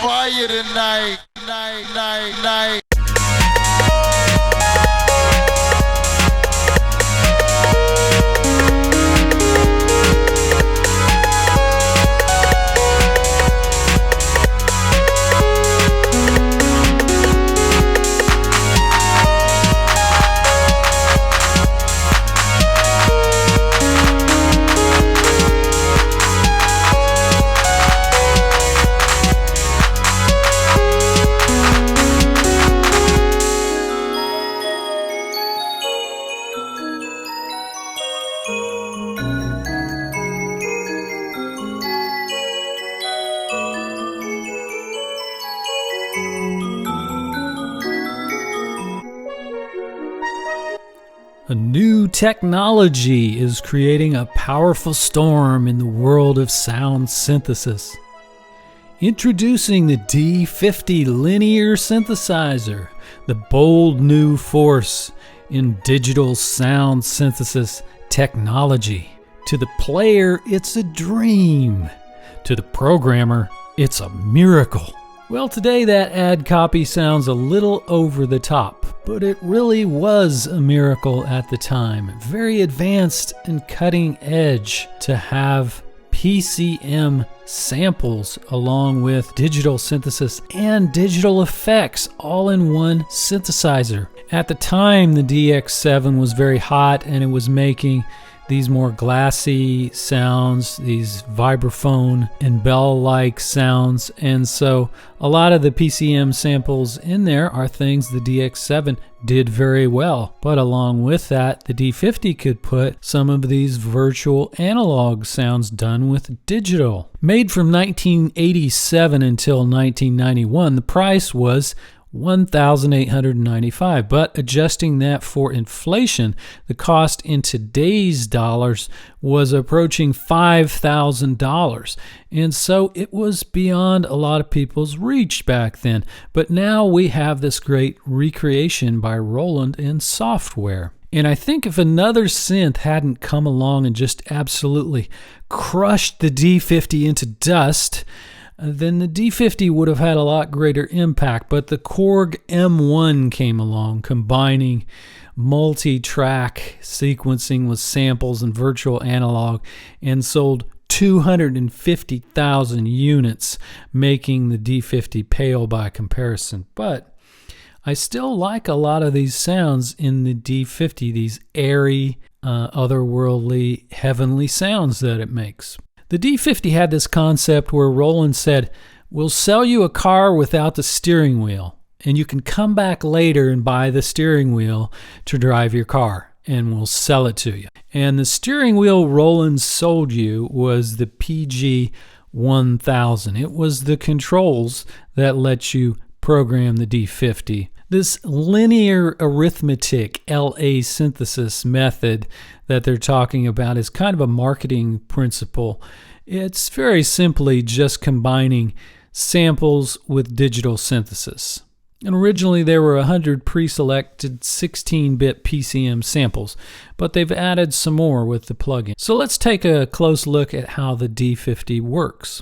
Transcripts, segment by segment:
fire tonight, night. A new technology is creating a powerful storm in the world of sound synthesis. Introducing the D-50 linear synthesizer, the bold new force in digital sound synthesis technology. To the player, it's a dream. To the programmer, it's a miracle. Well, today that ad copy sounds a little over the top, but it really was a miracle at the time. Very advanced and cutting edge to have PCM samples along with digital synthesis and digital effects all in one synthesizer. At the time, the DX7 was very hot and it was making these more glassy sounds, these vibraphone and bell-like sounds, and so a lot of the PCM samples in there are things the DX7 did very well. But along with that, the D-50 could put some of these virtual analog sounds done with digital. Made from 1987 until 1991, the price was $1,895, but adjusting that for inflation, the cost in today's dollars was approaching $5,000, and so it was beyond a lot of people's reach back then. But now we have this great recreation by Roland in software. And I think if another synth hadn't come along and just absolutely crushed the D-50 into dust, then the D-50 would have had a lot greater impact. But the Korg M1 came along, combining multi-track sequencing with samples and virtual analog, and sold 250,000 units, making the D-50 pale by comparison. But I still like a lot of these sounds in the D-50, these airy, otherworldly, heavenly sounds that it makes. The D-50 had this concept where Roland said, "We'll sell you a car without the steering wheel, and you can come back later and buy the steering wheel to drive your car, and we'll sell it to you." And the steering wheel Roland sold you was the PG-1000. It was the controls that let you program the D-50. This linear arithmetic LA synthesis method that they're talking about is kind of a marketing principle. It's very simply just combining samples with digital synthesis. And originally there were 100 pre-selected 16-bit PCM samples, but they've added some more with the plugin. So let's take a close look at how the D-50 works.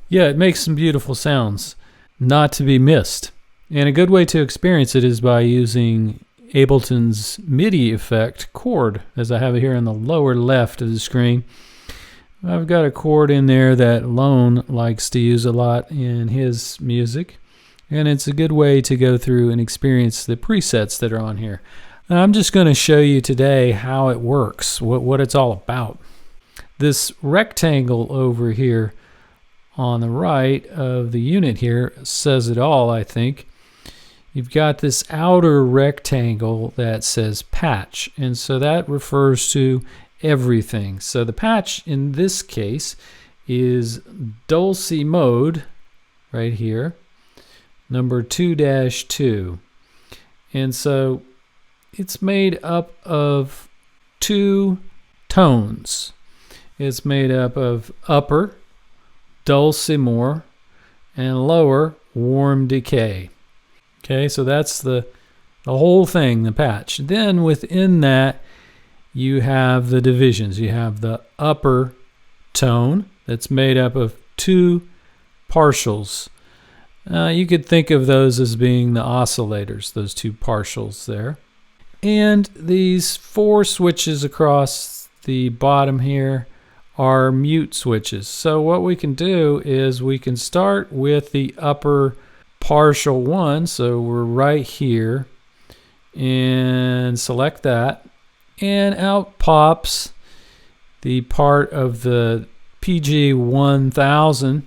Yeah, it makes some beautiful sounds, not to be missed. And a good way to experience it is by using Ableton's MIDI effect chord, as I have it here in the lower left of the screen. I've got a chord in there that Lone likes to use a lot in his music, and it's a good way to go through and experience the presets that are on here. And I'm just going to show you today how it works, what it's all about. This rectangle over here on the right of the unit here says it all, I think. You've got this outer rectangle that says patch, and so that refers to everything. So the patch in this case is Dulce mode right here, number 2-2. And so it's made up of two tones. It's made up of upper Dulcimer and lower Warm Decay. Okay, so that's the The whole thing, the patch. Then within that, you have the divisions. You have the upper tone that's made up of two partials. You could think of those as being the oscillators, those two partials there. And these 4 switches across the bottom here are mute switches. So what we can do is we can start with the upper partial one. So we're right here and select that. And out pops the part of the PG-1000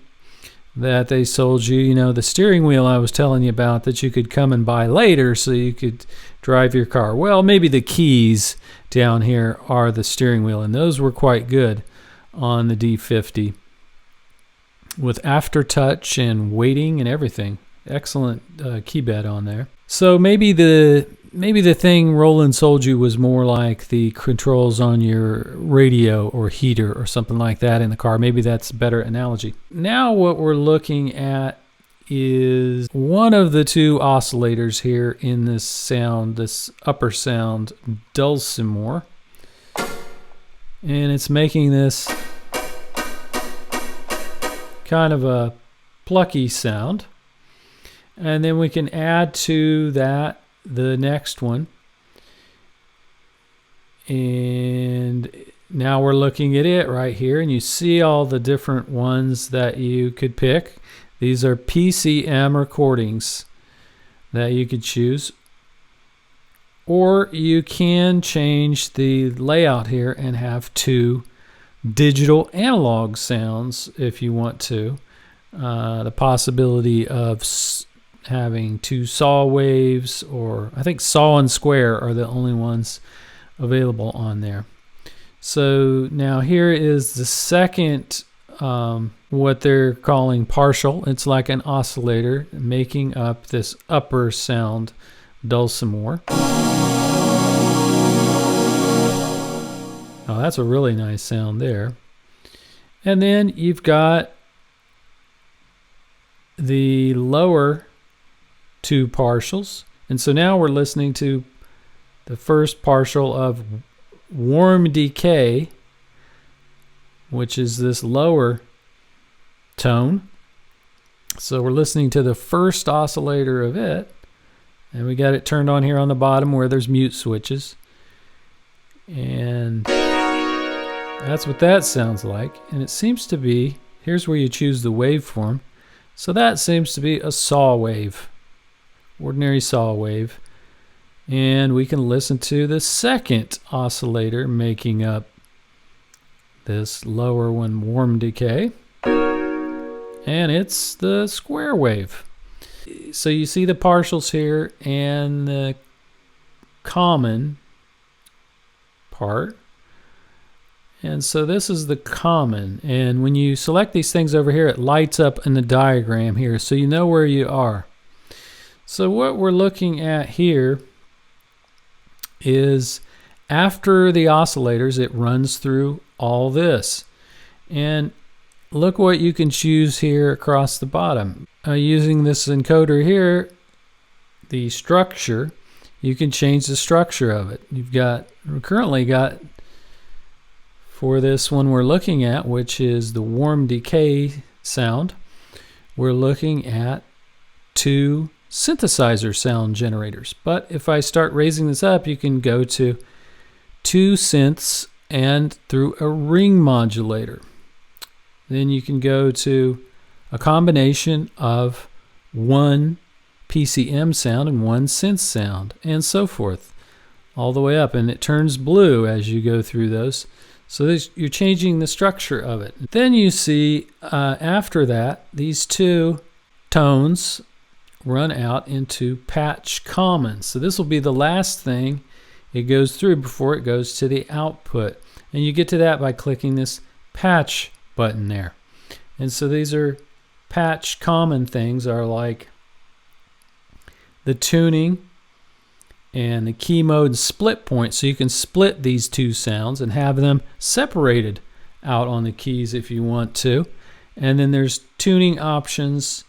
that they sold you. You know, the steering wheel I was telling you about that you could come and buy later so you could drive your car. Well, maybe the keys down here are the steering wheel, and those were quite good on the D-50 with aftertouch and weighting and everything. Excellent key bed on there. So maybe the thing Roland sold you was more like the controls on your radio or heater or something like that in the car. Maybe that's a better analogy. Now what we're looking at is one of the 2 oscillators here in this sound, this upper sound dulcimer. And it's making this kind of a plucky sound. And then we can add to that the next one. And now we're looking at it right here, and you see all the different ones that you could pick. These are PCM recordings that you could choose. Or you can change the layout here and have 2 digital analog sounds if you want to. The possibility of having 2 saw waves, or I think saw and square are the only ones available on there. So now here is the second, what they're calling partial. It's like an oscillator making up this upper sound dulcimer. Oh, that's a really nice sound there. And then you've got the lower 2 partials. And so now we're listening to the first partial of warm decay, which is this lower tone. So we're listening to the first oscillator of it, and we got it turned on here on the bottom where there's mute switches. And that's what that sounds like. And it seems to be, here's where you choose the waveform. So that seems to be a saw wave, ordinary saw wave. And we can listen to the second oscillator making up this lower one, warm decay. And it's the square wave. So you see the partials here and the common part. And so this is the common. And when you select these things over here, it lights up in the diagram here so you know where you are. So what we're looking at here is after the oscillators, it runs through all this. And look what you can choose here across the bottom. Using this encoder here, the structure, you can change the structure of it. We've currently got, for this one we're looking at, which is the warm decay sound, we're looking at 2 synthesizer sound generators. But if I start raising this up, you can go to 2 synths and through a ring modulator. Then you can go to a combination of 1 PCM sound and 1 synth sound, and so forth, all the way up. And it turns blue as you go through those. So you're changing the structure of it. Then you see after that, these 2 tones run out into patch common. So this will be the last thing it goes through before it goes to the output. And you get to that by clicking this patch button there. And so these are patch common things, are like the tuning and the key mode split point. So you can split these 2 sounds and have them separated out on the keys if you want to. And then there's tuning options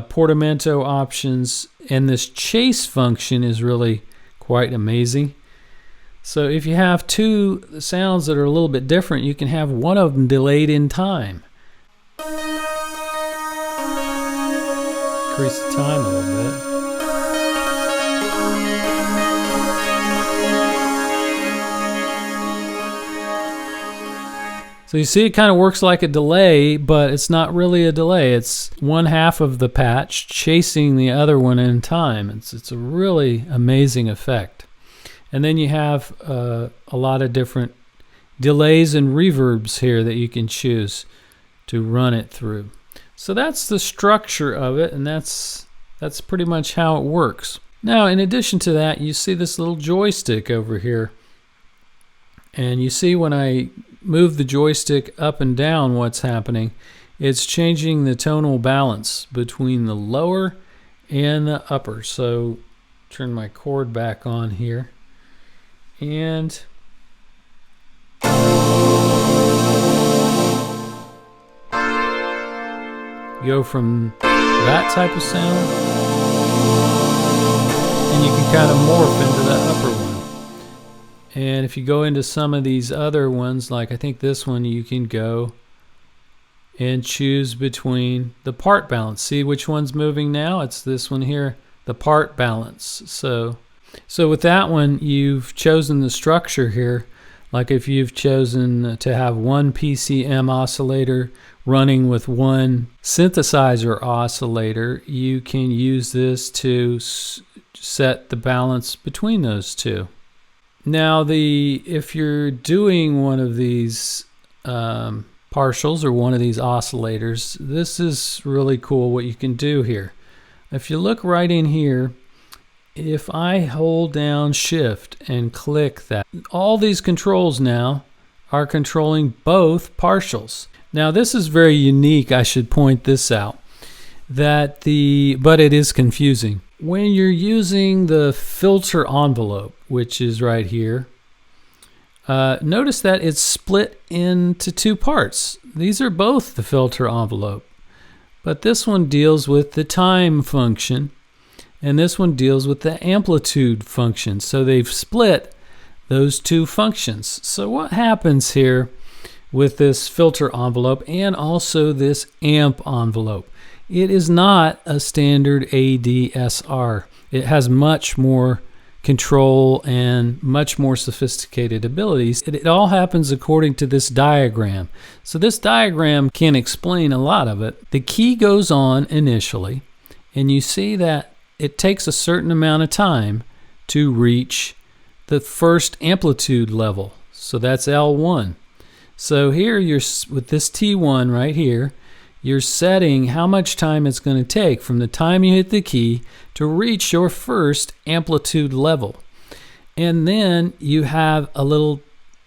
portamento options, and this chase function is really quite amazing. So if you have two sounds that are a little bit different, you can have one of them delayed in time. Increase the time a little bit. So you see it kind of works like a delay, but it's not really a delay. It's one half of the patch chasing the other one in time. It's a really amazing effect. And then you have a lot of different delays and reverbs here that you can choose to run it through. So that's the structure of it, and that's pretty much how it works. Now, in addition to that, you see this little joystick over here. And you see when I move the joystick up and down what's happening. It's changing the tonal balance between the lower and the upper. So turn my chord back on here. And go from that type of sound, and you can kind of morph into that upper one. And if you go into some of these other ones, like I think this one, you can go and choose between the part balance. See which one's moving now? It's this one here, the part balance. So with that one, you've chosen the structure here. Like if you've chosen to have one PCM oscillator running with one synthesizer oscillator, you can use this to set the balance between those two. Now, if you're doing one of these partials or one of these oscillators, this is really cool what you can do here. If you look right in here, if I hold down Shift and click that, all these controls now are controlling both partials. Now, this is very unique. I should point this out, but it is confusing. When you're using the filter envelope, which is right here, notice that it's split into two parts. These are both the filter envelope, but this one deals with the time function, and this one deals with the amplitude function. So they've split those two functions. So what happens here with this filter envelope and also this amp envelope? It is not a standard ADSR. It has much more control and much more sophisticated abilities. It all happens according to this diagram. So this diagram can explain a lot of it. The key goes on initially, and you see that it takes a certain amount of time to reach the first amplitude level. So that's L1. So here you're with this T1 right here, you're setting how much time it's going to take from the time you hit the key to reach your first amplitude level. And then you have a little,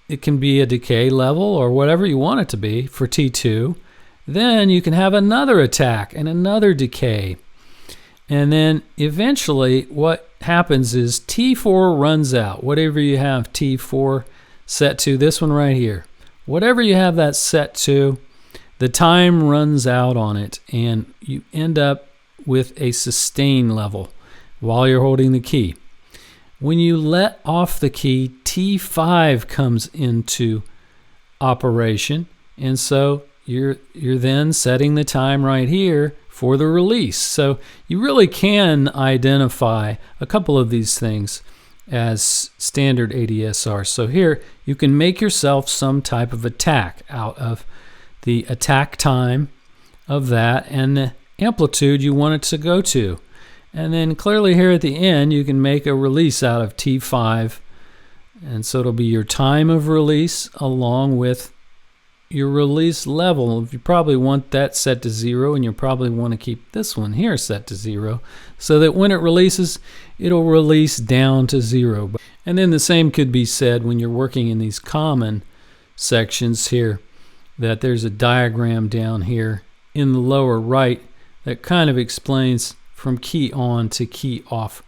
it can be a decay level or whatever you want it to be for T2. Then you can have another attack and another decay. And then eventually what happens is T4 runs out. Whatever you have T4 set to, this one right here. Whatever you have that set to, the time runs out on it, and you end up with a sustain level while you're holding the key. When you let off the key, T5 comes into operation, and so you're then setting the time right here for the release. So you really can identify a couple of these things as standard ADSR. So here you can make yourself some type of attack out of the attack time of that and the amplitude you want it to go to. And then clearly here at the end you can make a release out of T5, and so it'll be your time of release along with your release level. You probably want that set to 0, and you probably want to keep this one here set to 0 so that when it releases, it'll release down to 0. And then the same could be said when you're working in these common sections here, that there's a diagram down here in the lower right that kind of explains from key on to key off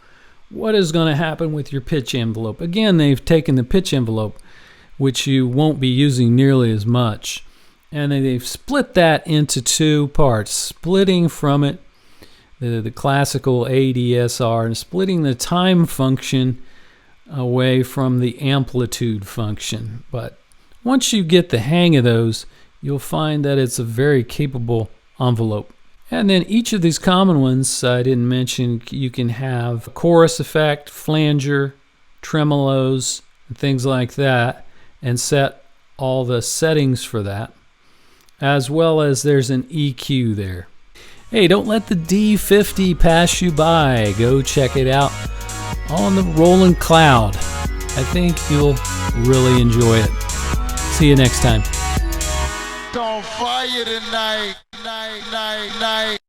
what is going to happen with your pitch envelope. Again, they've taken the pitch envelope, which you won't be using nearly as much, and they've split that into two parts. Splitting from it the classical ADSR and splitting the time function away from the amplitude function. But once you get the hang of those, you'll find that it's a very capable envelope. And then each of these common ones I didn't mention, you can have chorus effect, flanger, tremolos, and things like that, and set all the settings for that, as well as there's an EQ there. Hey, don't let the D-50 pass you by. Go check it out on the Roland Cloud. I think you'll really enjoy it. See you next time. On fire tonight, night.